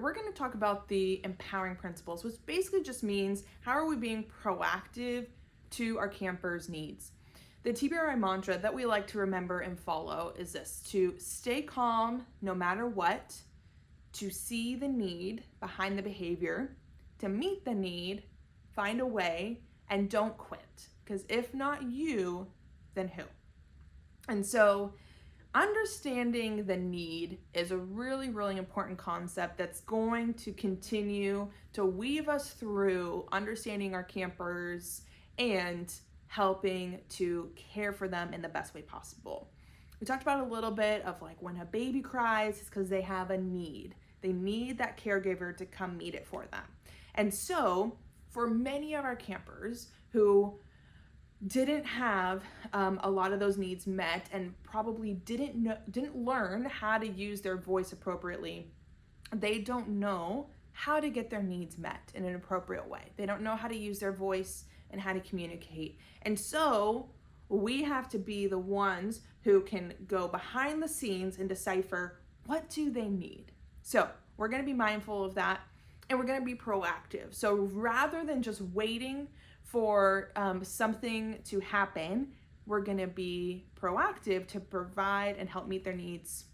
we're going to talk about the empowering principles, which basically just means how are we being proactive to our campers' needs. The TBRI mantra that we like to remember and follow is this: to stay calm no matter what, to see the need behind the behavior, to meet the need, find a way, and don't quit. Because if not you, then who? And so understanding the need is a really, really important concept that's going to continue to weave us through understanding our campers and helping to care for them in the best way possible. We talked about a little bit of like when a baby cries, it's because they have a need. They need that caregiver to come meet it for them. And so for many of our campers who didn't have a lot of those needs met and probably didn't learn how to use their voice appropriately, they don't know how to get their needs met in an appropriate way. They don't know how to use their voice and how to communicate. And so we have to be the ones who can go behind the scenes and decipher what do they need. So we're going to be mindful of that, and we're going to be proactive. So rather than just waiting for something to happen, we're going to be proactive to provide and help meet their needs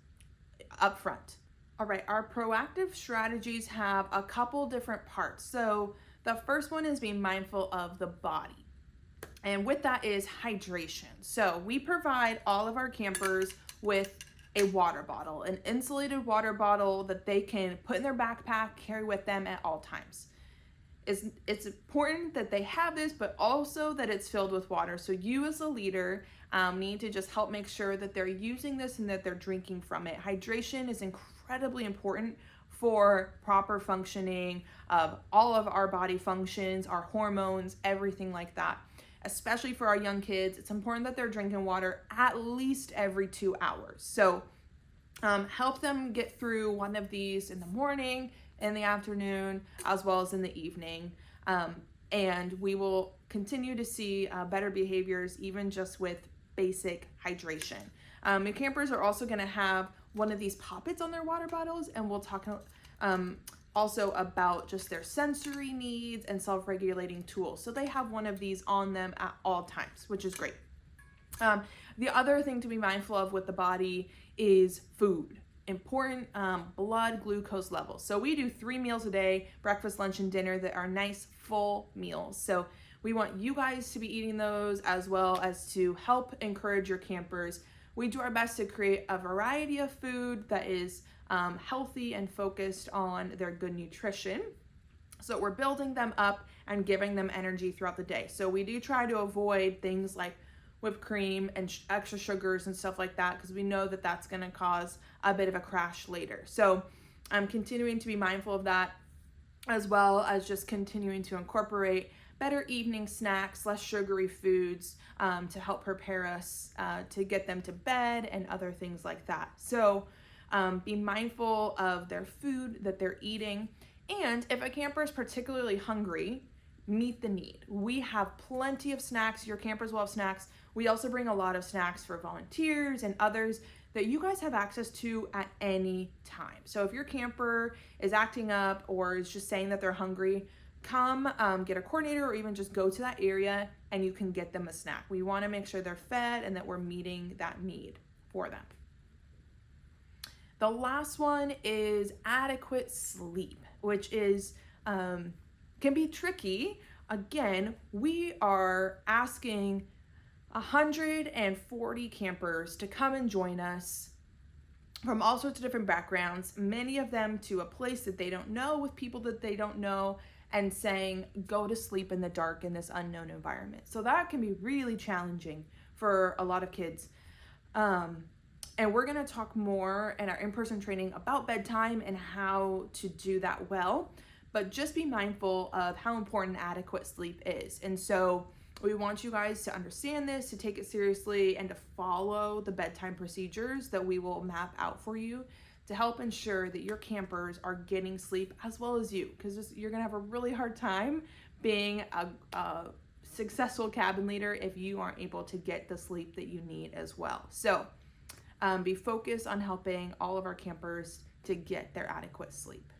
up front. All right, our proactive strategies have a couple different parts. So the first one is being mindful of the body. And with that is hydration. So we provide all of our campers with a water bottle, an insulated water bottle that they can put in their backpack, carry with them at all times. It's important that they have this, but also that it's filled with water. So you as a leader need to just help make sure that they're using this and that they're drinking from it. Hydration is incredibly important for proper functioning of all of our body functions, our hormones, everything like that. Especially for our young kids, it's important that they're drinking water at least every 2 hours. So help them get through one of these in the morning, in the afternoon, as well as in the evening. And we will continue to see better behaviors even just with basic hydration. Your campers are also going to have one of these poppets on their water bottles, and we'll talk also about just their sensory needs and self-regulating tools. So they have one of these on them at all times, which is great. The other thing to be mindful of with the body is food. Important blood glucose levels. So we do 3 meals a day, breakfast, lunch, and dinner, that are nice full meals. So we want you guys to be eating those, as well as to help encourage your campers. We do our best to create a variety of food that is healthy and focused on their good nutrition. So we're building them up and giving them energy throughout the day. So we do try to avoid things like whipped cream and extra sugars and stuff like that, because we know that that's going to cause a bit of a crash later. So I'm continuing to be mindful of that, as well as just continuing to incorporate better evening snacks, less sugary foods, to help prepare us to get them to bed and other things like that. So be mindful of their food that they're eating. And if a camper is particularly hungry, meet the need. We have plenty of snacks. Your campers will have snacks. We also bring a lot of snacks for volunteers and others that you guys have access to at any time. So if your camper is acting up or is just saying that they're hungry, come get a coordinator, or even just go to that area and you can get them a snack. We want to make sure they're fed and that we're meeting that need for them. The last one is adequate sleep, which is can be tricky. Again, we are asking 140 campers to come and join us from all sorts of different backgrounds, many of them to a place that they don't know, with people that they don't know, and saying, go to sleep in the dark in this unknown environment. So that can be really challenging for a lot of kids. And we're going to talk more in our in-person training about bedtime and how to do that well. But just be mindful of how important adequate sleep is. And so we want you guys to understand this, to take it seriously, and to follow the bedtime procedures that we will map out for you to help ensure that your campers are getting sleep, as well as you, because you're going to have a really hard time being a successful cabin leader if you aren't able to get the sleep that you need as well. So be focused on helping all of our campers to get their adequate sleep.